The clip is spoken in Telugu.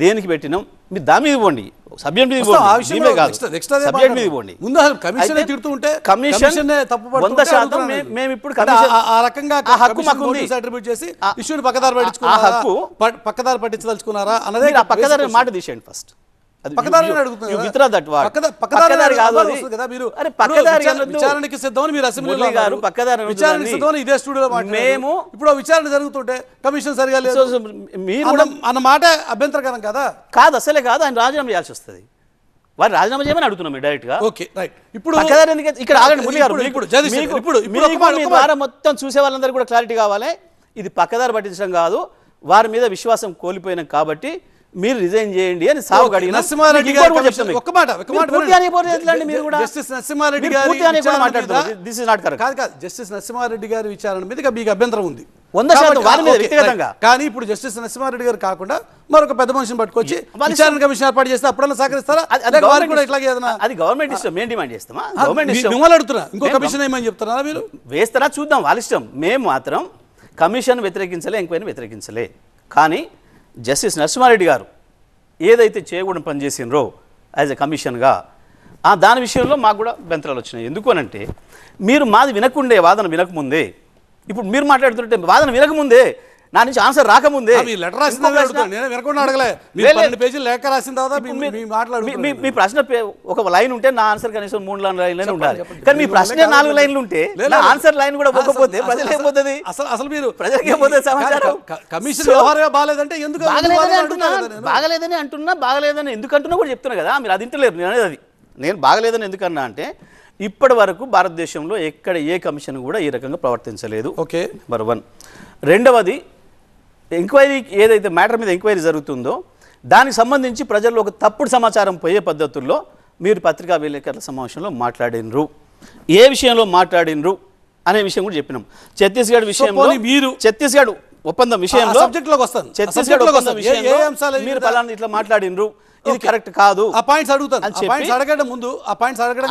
దేనికి పెట్టినాం మీరు దాని మీద ఇవ్వండి, సబ్జెక్ట్ మీద ఇవ్వండి, సబ్జెక్ట్ మీద ఇవ్వండి. ముందు కమిషన్ తిడుతూ ఉంటే కమిషన్ 100% మేము ఇప్పుడు ఆ రకంగా ఆ హక్కు మాకు అట్రిబ్యూట్ చేసి ఇష్యూని పక్కదారి పట్టించదలుచుకున్నారా అన్నదే. పక్కదారి మాట తీసేయండి ఫస్ట్. విచారణకి సిద్ధమని మీరు అసెంబ్లీలో గారు విచారణకి సిద్ధమని ఇదే స్టూడియోలో మేము ఇప్పుడు విచారణ జరుగుతుంటే కమిషన్ సరిగా లేదు మీరు అన్న మాట అభ్యంతరకరం కదా? కాదు, అసలే కాదు. ఆయన రాజీనామా చేయాల్సి వస్తుంది. వారు రాజీనామా చేయమని అడుగుతున్నాం డైరెక్ట్ గా. Okay right. ఇప్పుడు ఇక్కడ ఆగండి మురళి గారు, మీ ద్వారా మొత్తం చూసే వాళ్ళందరూ కూడా క్లారిటీ కావాలి. ఇది పక్కదారి పట్టించడం కాదు, వారి మీద విశ్వాసం కోల్పోయినాం కాబట్టి మీరు రిజైన్ చేయండి అని సాగు అడిగిన నరసింహారెడ్డి గారు జస్టిస్ నరసింహారెడ్డి గారి విచారణ మీద మీకు అభ్యంతరం ఉంది 100%. కానీ ఇప్పుడు జస్టిస్ నరసింహారెడ్డి గారు కాకుండా మరొక పెద్ద మనిషిని పట్టుకొచ్చి విచారణ కమిషన్ ఏర్పాటు చేస్తే అప్పుడన్నా సహకరిస్తారా? అది గవర్నమెంట్ ఇష్టం, మేము డిమాండ్ చేస్తామా? గవర్నమెంట్ ఇష్టం. మిమ్మల్ని అడుగుతున్నా, ఇంకో కమిషన్ ఏమని చెప్తున్నారా? మీరు వేస్తారా చూద్దాం, వాళ్ళ ఇష్టం. మేము మాత్రం కమిషన్ వ్యతిరేకించలే, ఎంక్వైరీని వ్యతిరేకించలే. కానీ జస్టిస్ నరసింహారెడ్డి గారు ఏదైతే చేయకూడని పని చేసినరో యాజ్ ఎ కమిషన్గా దాని విషయంలో మాకు కూడా అభ్యంతరాలు వచ్చినాయి. ఎందుకు అనంటే మీరు మాది వినకుండే, వాదన వినకముందే, ఇప్పుడు మీరు మాట్లాడుతుంటే వాదన వినకముందే, నా నుంచి ఆన్సర్ రాకముందే లెటర్ రాసిందా వినకుండా అడగలే. పేజీలు లేఖ రాసిన తర్వాత మీ ప్రశ్న ఒక లైన్ ఉంటే నా ఆన్సర్ కనీసం 3 లైన్లనే ఉండాలి. కానీ మీ ప్రశ్న 4 లైన్లు ఉంటే నా ఆన్సర్ లైన్ కూడా పోకపోతే ప్రజలు ఏమవుతుంది? అసలు మీరు ప్రజలకు ఏమవుతుంది సమాచారం? కమిషన్ వ్యవహారం బాగాలేదంటే ఎందుకు బాగలేదని అంటున్నా, బాగలేదని ఎందుకు అంటున్నా కూడా చెప్తున్నా కదా. మీరు అది ఇంటలేరు. నేను అనేది అది, నేను బాగలేదని ఎందుకన్నా అంటే ఇప్పటి వరకు భారతదేశంలో ఎక్కడ ఏ కమిషన్ కూడా ఈ రకంగా ప్రవర్తించలేదు. Okay, number 1. రెండవది, ఎంక్వైరీ ఏదైతే మ్యాటర్ మీద ఎంక్వైరీ జరుగుతుందో దానికి సంబంధించి ప్రజల్లో ఒక తప్పుడు సమాచారం పోయే పద్ధతుల్లో మీరు పత్రికా విలేకరుల సమావేశంలో మాట్లాడినరు. ఏ విషయంలో మాట్లాడినరు అనే విషయం కూడా చెప్పినాం. ఛత్తీస్గఢ్ విషయంలో మీరు ఛత్తీస్గఢ్ ఒప్పందం విషయంలో ఛత్తీస్గఢ్ ఒప్పందం విషయంలో మీరు ఫలానా ఇట్లా మాట్లాడినరు, ఇది కరెక్ట్ కాదు. ఆ పాయింట్స్ అడుగుతాను. అడగడం ముందు ఆ పాయింట్స్ అడగడం